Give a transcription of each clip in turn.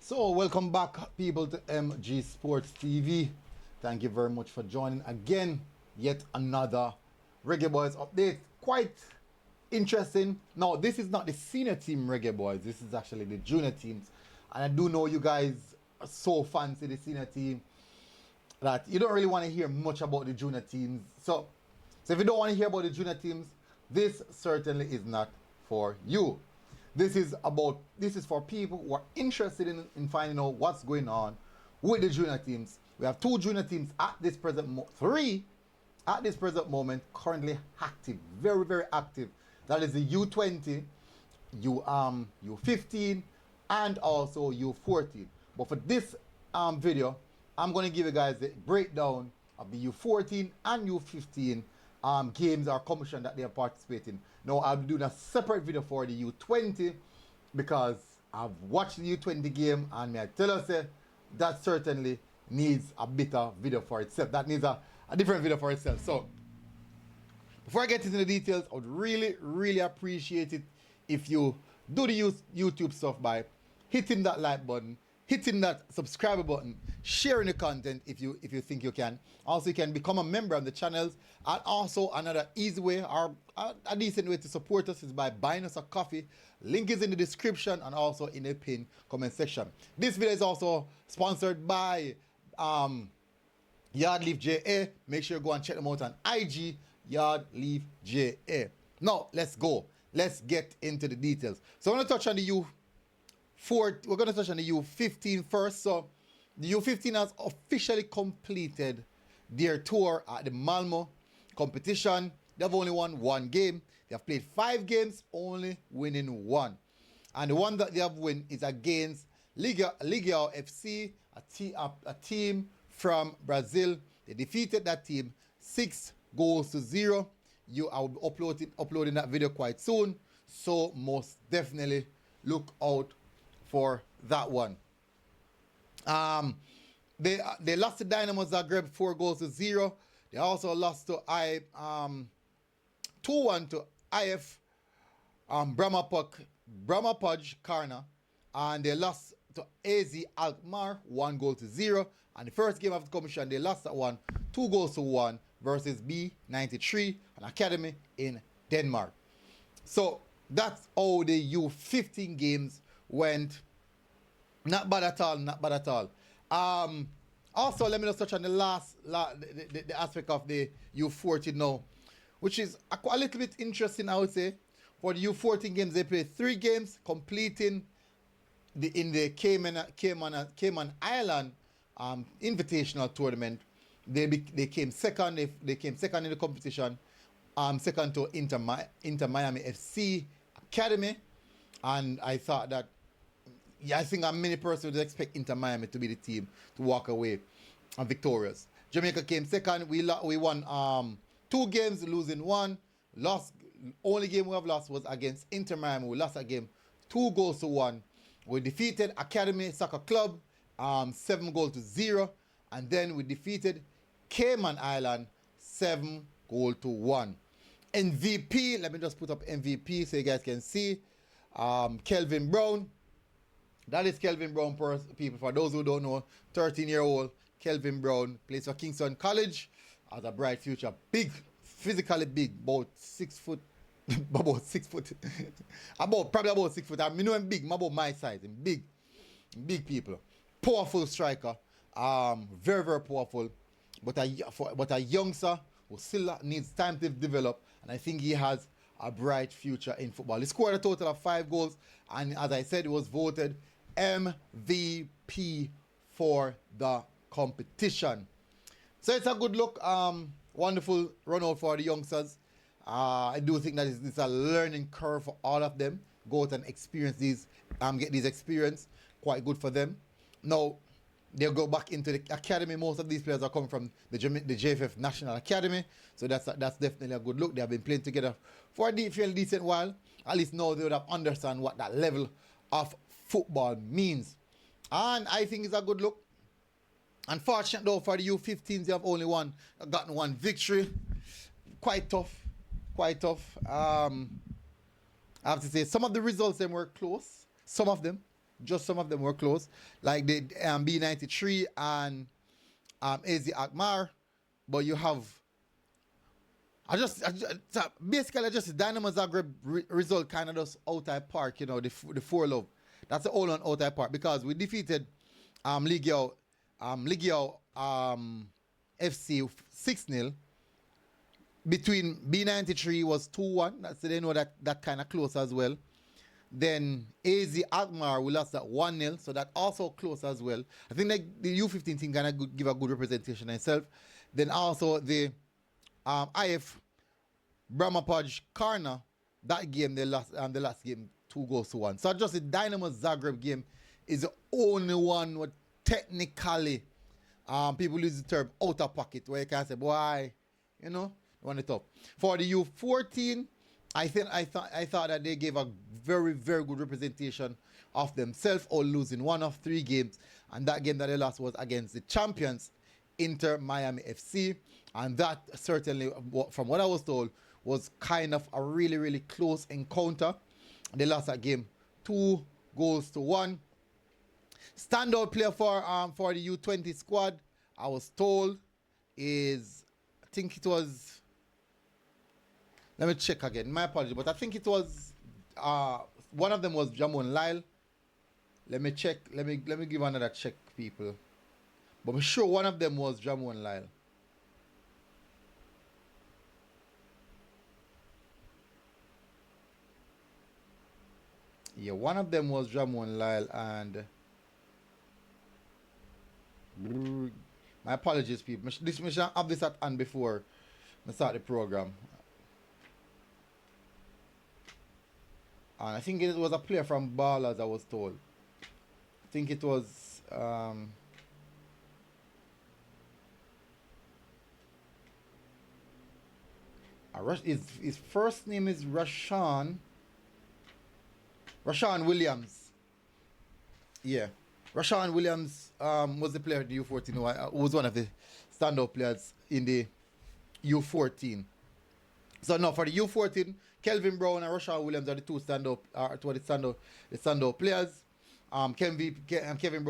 So, welcome back, people, to MG Sports TV. Thank you very much for joining again. Yet another Reggae Boyz update. Quite interesting. Now, this is not the senior team Reggae Boyz. This is actually the junior teams. And I do know you guys are so fancy the senior team that you don't really want to hear much about the junior teams. So if you don't want to hear about the junior teams, this certainly is not for you. This is for people who are interested in finding out what's going on with the junior teams. We have two junior teams at this present three at this present moment currently active, very active. That is the U20, U15, and also U14. But for this video, I'm going to give you guys the breakdown of the U14 and U15 games or competition that they are participating. Now, I'll be doing a separate video for the U20 because I've watched the U20 game and may I tell you, say, that certainly needs a bit of video for itself. That needs a different video for itself. So, before I get into the details, I would really appreciate it if you do the YouTube stuff by hitting that like button, hitting that subscribe button, sharing the content if you think you can. Also, you can become a member of the channels. And also, another easy way or a decent way to support us is by buying us a coffee. Link is in the description and also in the pinned comment section. This video is also sponsored by Yardleaf JA. Make sure you go and check them out on IG, Yardleaf JA. Now, let's go. Let's get into the details. So I'm going to touch on the we're going to touch on the U15 first. So the U15 has officially completed their tour at the Malmo competition. They've only won one game. They have played 5 games, only winning 1. And the one that they have won is against Liga FC, a team from Brazil. They defeated that team 6-0. I will be uploading that video quite soon. So most definitely look out for that one. They lost to Dynamo Zagreb 4-0. They also lost to 2-1 to IF Bramapoj Karna, and they lost to AZ Alkmaar 1-0. And the first game of the competition, they lost that one 2-1 versus B93, an academy in Denmark. So that's all the U15 games went. Not bad at all. Also, let me just touch on the the aspect of the U14 now, which is a little bit interesting, I would say. For the U14 games, they played 3 games, completing in the Cayman Island Invitational Tournament. They came second. They came second in the competition. Second to Inter Miami FC Academy, and I thought that. Yeah, I think many persons would expect Inter Miami to be the team to walk away victorious. Jamaica came second. We won 2 games, losing 1. Only game we have lost was against Inter Miami. We lost that game 2-1. We defeated Academy Soccer Club 7-0. And then we defeated Cayman Island 7-1. MVP, let me just put up MVP so you guys can see. Kelvin Brown. That is Kelvin Brown, people. For those who don't know, 13-year-old Kelvin Brown plays for Kingston College. Has a bright future. Big, physically big, about 6 foot. Probably about 6 foot. I know him big, about my size. Him big people. Powerful striker. Very powerful. But a youngster who still needs time to develop, and I think he has a bright future in football. He scored a total of 5 goals, and as I said, he was voted MVP for the competition. So it's a good look. Wonderful run out for the youngsters. I do think that it's a learning curve for all of them. Go out and experience these, get these experience. Quite good for them. Now, they'll go back into the academy. Most of these players are coming from the JFF National Academy. So that's definitely a good look. They have been playing together for a fairly decent while. At least now they would have understand what that level of football means. And I think it's a good look. Unfortunate though for the U15s, they have only gotten one victory. Quite tough. I have to say some of the results them were close. Some of them. Just some of them were close, like the B93 and AZ Akmar. But you have, basically just the Dynamo Zagreb result kind of just outside park, you know, the 4-love. That's the all on outside park because we defeated Ligio FC 6-0. Between B93 was 2-1. That's, they know that kind of close as well. Then AZ Alkmaar, we lost at 1-0, so that also close as well. I think like the U15 team kind of give a good representation itself. Then also the IF Brahmapaj Karna, that game they lost, the last game 2-1. So just the Dynamo Zagreb game is the only one what technically people use the term out of pocket, where you can say, boy, you know, one it up. For the U14, I thought that they gave a very, very good representation of themselves, all losing 1 of 3 games. And that game that they lost was against the champions, Inter Miami FC. And that certainly, from what I was told, was kind of a really, really close encounter. They lost that game 2-1. Standout player for the U20 squad, I was told, is, I think it was, let me check again, my apologies, but I think it was, one of them was Jamon Lyle. Let me check, let me give another check, people. But I'm sure one of them was Jamon Lyle. Yeah, one of them was Jamon Lyle, and my apologies, people. This mission have this at hand before I start the program. And I think it was a player from Ballers, I was told. I think it was his first name is Rashawn Williams. Yeah. Rashawn Williams was the player at the U14 who was one of the standout players in the U14. So now for the U14, Kelvin Brown and Rashawn Williams are the two standout players. Kelvin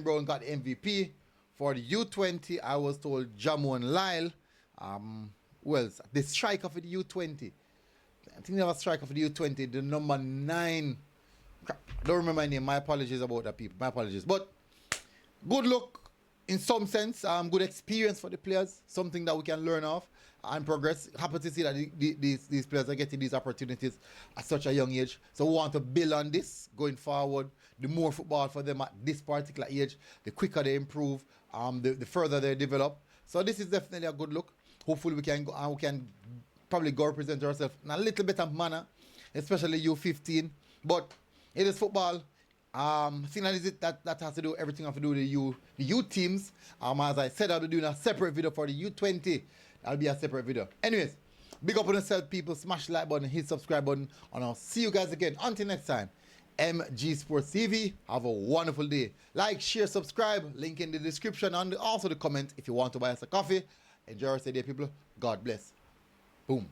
Brown got MVP. For the U20, I was told Jamon Lyle. Well, the striker for the U20. I think there was a striker for the U20, the number 9. Don't remember my name. My apologies about that, people. My apologies. But good luck in some sense. Good experience for the players. Something that we can learn off and progress. Happy to see that these players are getting these opportunities at such a young age. So we want to build on this going forward. The more football for them at this particular age, the quicker they improve, the further they develop. So this is definitely a good look. Hopefully we can go and we can probably go represent ourselves in a little bit of manner, especially U15. But it is football. I think that has to do everything have to do with the U teams. As I said, I'll be doing a separate video for the U20. That'll be a separate video. Anyways, big up on yourself, people. Smash the like button, hit subscribe button, and I'll see you guys again. Until next time, MG Sports TV. Have a wonderful day. Like, share, subscribe. Link in the description and also the comment if you want to buy us a coffee. Enjoy your day, people. God bless. Boom.